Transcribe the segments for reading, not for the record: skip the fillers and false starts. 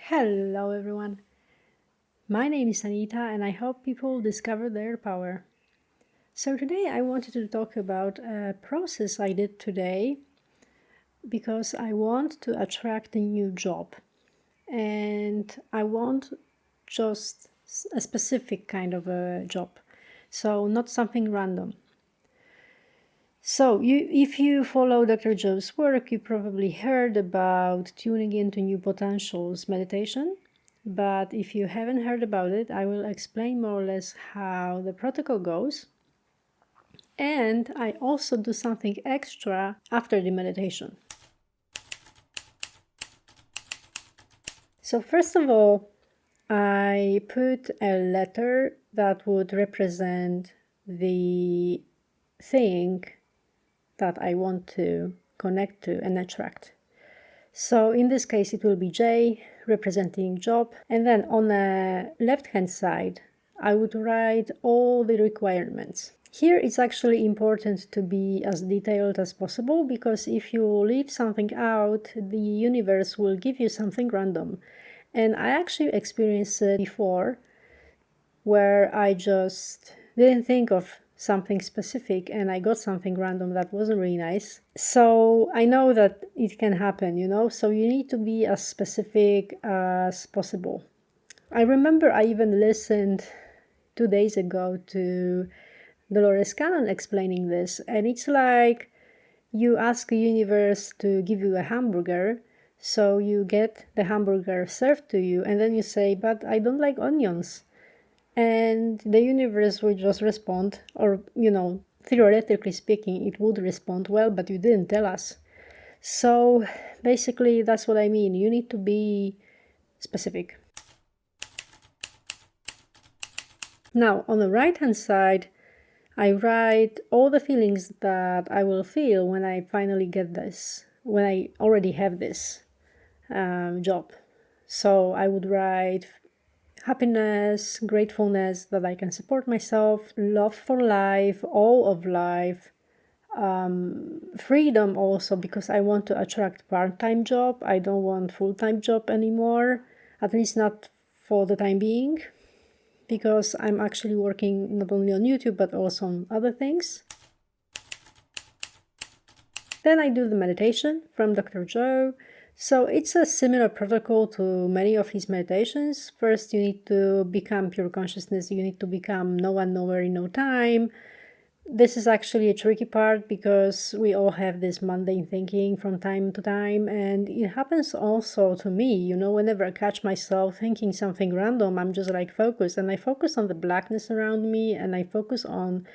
Hello everyone. My name is Anita and I help people discover their power. So today I wanted to talk about a process I did today because I want to attract a new job and I want just a specific kind of a job. So not something random. So if you follow Dr. Joe's work, you probably heard about tuning into new potentials meditation. But if you haven't heard about it, I will explain more or less how the protocol goes. And I also do something extra after the meditation. So first of all, I put a letter that would represent the thing that I want to connect to and attract. So in this case, it will be J representing job. And then on the left-hand side, I would write all the requirements. Here it's actually important to be as detailed as possible because if you leave something out, the universe will give you something random. And I actually experienced it before where I just didn't think of something specific and I got something random that wasn't really nice. So I know that it can happen, so you need to be as specific as possible. I remember I even listened 2 days ago to Dolores Cannon explaining this, and it's like you ask the universe to give you a hamburger, so you get the hamburger served to you, and then you say, but I don't like onions. And the universe will just respond, or, theoretically speaking, it would respond, well, but you didn't tell us. So basically, that's what I mean. You need to be specific. Now, on the right-hand side, I write all the feelings that I will feel when I finally get this, when I already have this job. So I would write happiness, gratefulness that I can support myself, love for life, all of life, freedom also because I want to attract part-time job. I don't want full-time job anymore, at least not for the time being, because I'm actually working not only on YouTube but also on other things. Then I do the meditation from Dr. Joe. So it's a similar protocol to many of his meditations. First, you need to become pure consciousness. You need to become no one, nowhere, in no time. This is actually a tricky part because we all have this mundane thinking from time to time. And it happens also to me, whenever I catch myself thinking something random, I'm just like focused. And I focus on the blackness around me and I focus on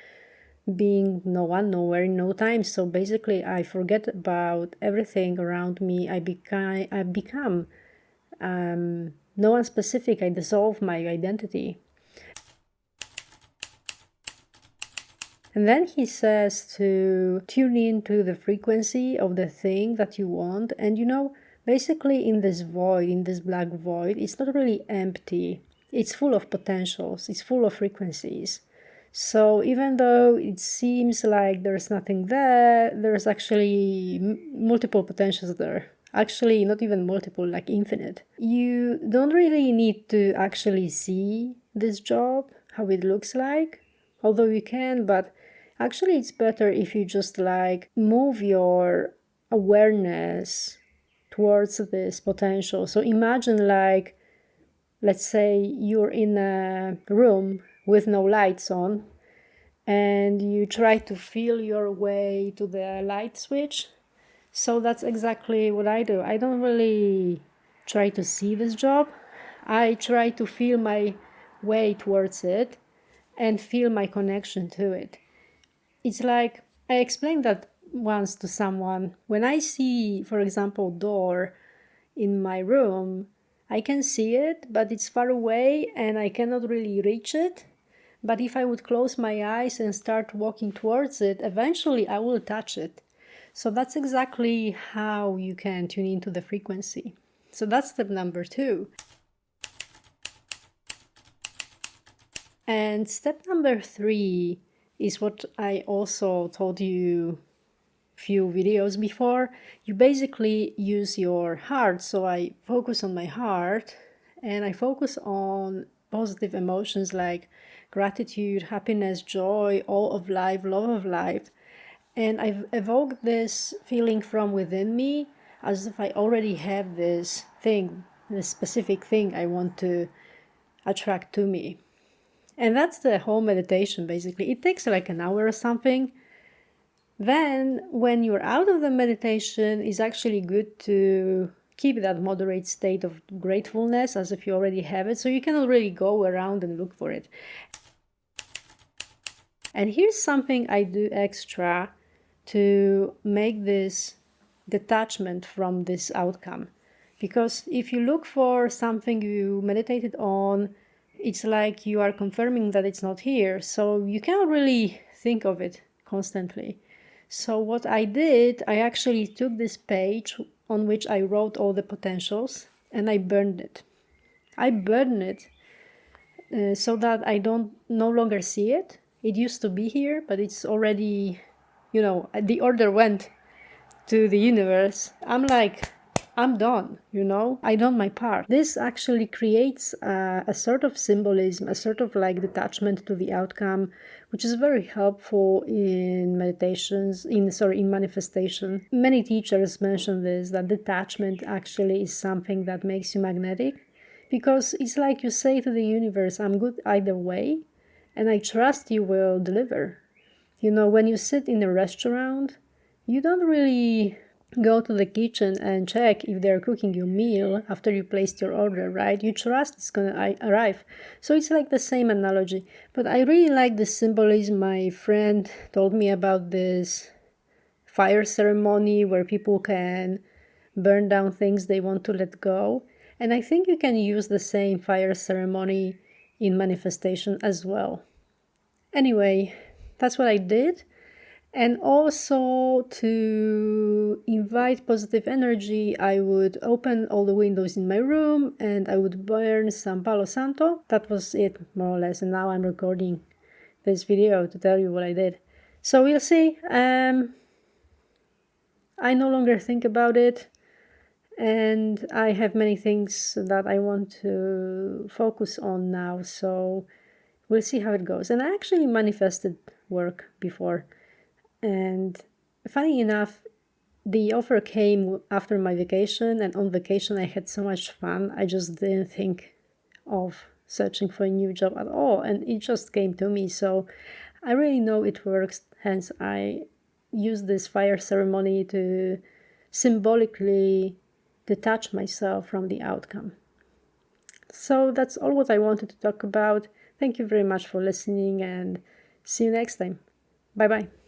being no one, nowhere, in no time. So basically, I forget about everything around me. I become no one specific. I dissolve my identity. And then he says to tune into the frequency of the thing that you want. And basically in this void, in this black void, it's not really empty. It's full of potentials. It's full of frequencies. So even though it seems like there's nothing there, there's actually multiple potentials there. Actually, not even multiple, like infinite. You don't really need to actually see this job, how it looks like, although you can, but actually it's better if you just move your awareness towards this potential. So imagine let's say you're in a room with no lights on and you try to feel your way to the light switch. So that's exactly what I do. I don't really try to see this job. I try to feel my way towards it and feel my connection to it. It's like, I explained that once to someone. When I see, for example, door in my room, I can see it, but it's far away and I cannot really reach it. But if I would close my eyes and start walking towards it, eventually I will touch it. So that's exactly how you can tune into the frequency. So that's step number 2. And step number 3 is what I also told you few videos before, you basically use your heart. So I focus on my heart and I focus on positive emotions like gratitude, happiness, joy, awe of life, love of life. And I've evoked this feeling from within me as if I already have this thing, this specific thing I want to attract to me. And that's the whole meditation, basically. It takes like an hour or something. Then, when you're out of the meditation, it's actually good to keep that moderate state of gratefulness as if you already have it, so you can already go around and look for it. And here's something I do extra to make this detachment from this outcome. Because if you look for something you meditated on, it's like you are confirming that it's not here. So you cannot really think of it constantly. So what I did, I actually took this page on which I wrote all the potentials and I burned it. I burned it so that I don't no longer see it. It used to be here, but it's already, the order went to the universe. I'm done, I done my part. This actually creates a sort of symbolism, a sort of like detachment to the outcome, which is very helpful in meditations, in manifestation. Many teachers mention this, that detachment actually is something that makes you magnetic, because it's like you say to the universe, I'm good either way, and I trust you will deliver. When you sit in a restaurant, you don't really go to the kitchen and check if they're cooking your meal after you placed your order, right? You trust it's gonna arrive. So it's like the same analogy. But I really like the symbolism. My friend told me about this fire ceremony where people can burn down things they want to let go. And I think you can use the same fire ceremony in manifestation as well. Anyway, that's what I did. And also, to invite positive energy, I would open all the windows in my room and I would burn some Palo Santo. That was it, more or less. And now I'm recording this video to tell you what I did. So we'll see. I no longer think about it. And I have many things that I want to focus on now. So we'll see how it goes. And I actually manifested work before. And funny enough, the offer came after my vacation, and on vacation I had so much fun. I just didn't think of searching for a new job at all, and it just came to me. So I really know it works. Hence, I use this fire ceremony to symbolically detach myself from the outcome. So that's all what I wanted to talk about. Thank you very much for listening, and see you next time. Bye-bye.